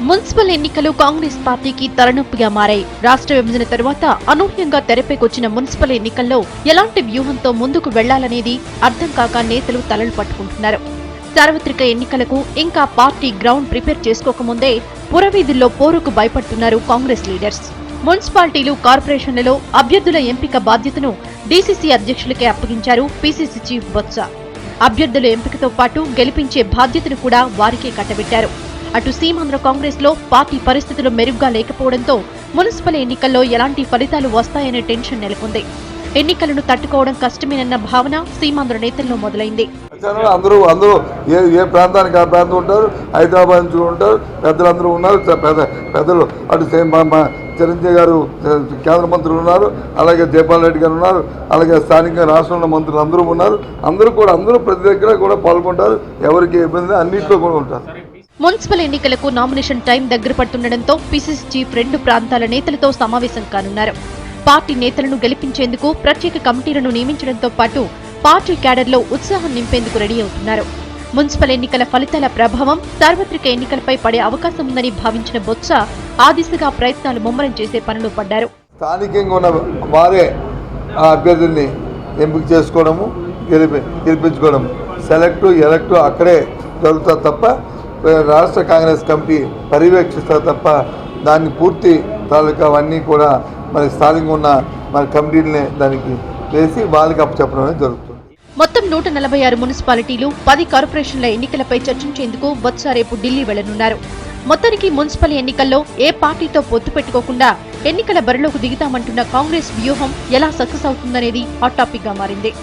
Municipal ఎన్నికలు కాంగ్రెస్ పార్టీకి తలనొప్పిగా మారాయి. రాష్ట్ర విభజన తరువాత అనూహ్యంగా తెరపైకొచ్చిన మున్సిపల్ ఎన్నికల్లో ఎలాంటి వ్యూహంతో ముందుకు వెళ్లాలనేది అర్థం కాక నేతలు తలలు పట్టుకుంటున్నారు. సార్వత్రిక ఎన్నికలకు ఇంకా పార్టీ గ్రౌండ్ ప్రిపేర్ చేసుకోకముందే పురవీధుల్లో పోరుకు భయపడుతున్నారు కాంగ్రెస్ లీడర్స్. మున్సిపాలిటీలు, కార్పొరేషన్లలో అభ్యర్థుల ఎంపిక బాధ్యతను డీసీసీ అధ్యక్షులకే అప్పగించారు పీసీసీ చీఫ్ బొత్స. అభ్యర్థుల ఎంపికతో పాటు గెలిపించే బాధ్యతను కూడా వారికే కట్టబెట్టారు. అటు సీమాంధ్ర కాంగ్రెస్ లో పార్టీ పరిస్థితులు మెరుగ్గా లేకపోవడంతో మున్సిపల్ ఎన్నికల్లో ఎలాంటి ఫలితాలు వస్తాయనే టెన్షన్ నెలకొంది. ఎన్నికలను తట్టుకోవడం కష్టమేనన్న భావన సీమాంధ్ర నేతల్లో మొదలైంది. అందరూ ఏ ప్రాంతానికి ఆ ప్రాంతం ఉంటారు, హైదరాబాద్ నుంచి ఉంటారు, పెద్దలందరూ ఉన్నారు. పెద్దలు అటు చిరంజీవి గారు కేంద్ర మంత్రులు ఉన్నారు, అలాగే జయపాల్ రెడ్డి గారు ఉన్నారు, అలాగే స్థానిక రాష్ట్రంలో మంత్రులు అందరూ ఉన్నారు. అందరూ ప్రతి దగ్గర కూడా పాల్గొంటారు. ఎవరికి ఇబ్బంది అన్నింటిలో కూడా ఉంటారు. మున్సిపల్ ఎన్నికలకు నామినేషన్ టైం దగ్గర పడుతుండటంతో పీసీసీ చీఫ్ 2 ప్రాంతాల నేతలతో సమావేశం కానున్నారు. పార్టీ నేతలను గెలిపించేందుకు ప్రత్యేక కమిటీలను నియమించడంతో పాటు పార్టీ క్యాడర్లో ఉత్సాహం నింపేందుకు రెడీ అవుతున్నారు. మున్సిపల్ ఎన్నికల ఫలితాల ప్రభావం సార్వత్రిక ఎన్నికలపై పడే అవకాశం ఉందని భావించిన బొత్స ఆ దిశగా ప్రయత్నాలు ముమ్మరం చేసే పనిలో పడ్డారు. స్థానికంగా ఉన్న వారే ఆ అభ్యర్థుల్ని ఎంపిక చేసుకోవడము, గెలిపించుకోవడం, ఎలక్టు అక్కడే జరుగుతుంది తప్ప రాష్ట్ర కాంగ్రెస్ కమిటీ పర్యవేక్షిస్తారు తప్ప దాన్ని పూర్తి తాలూకా అవన్నీ కూడా మరి స్థానికంగా ఉన్న మన కమిటీలనే దానికి వేసి వాళ్ళకి అప్పచెప్పడం అనేది జరుగుతుంది. మొత్తం 146 మున్సిపాలిటీలు, 10 కార్పొరేషన్ల ఎన్నికలపై చర్చించేందుకు బొత్స రేపు ఢిల్లీ వెళ్లనున్నారు. మొత్తానికి మున్సిపల్ ఎన్నికల్లో ఏ పార్టీతో పొత్తు పెట్టుకోకుండా ఎన్నికల బరిలోకి దిగుతామంటున్న కాంగ్రెస్ వ్యూహం ఎలా సక్సెస్ అవుతుందనేది హాట్ టాపిక్ గా మారింది.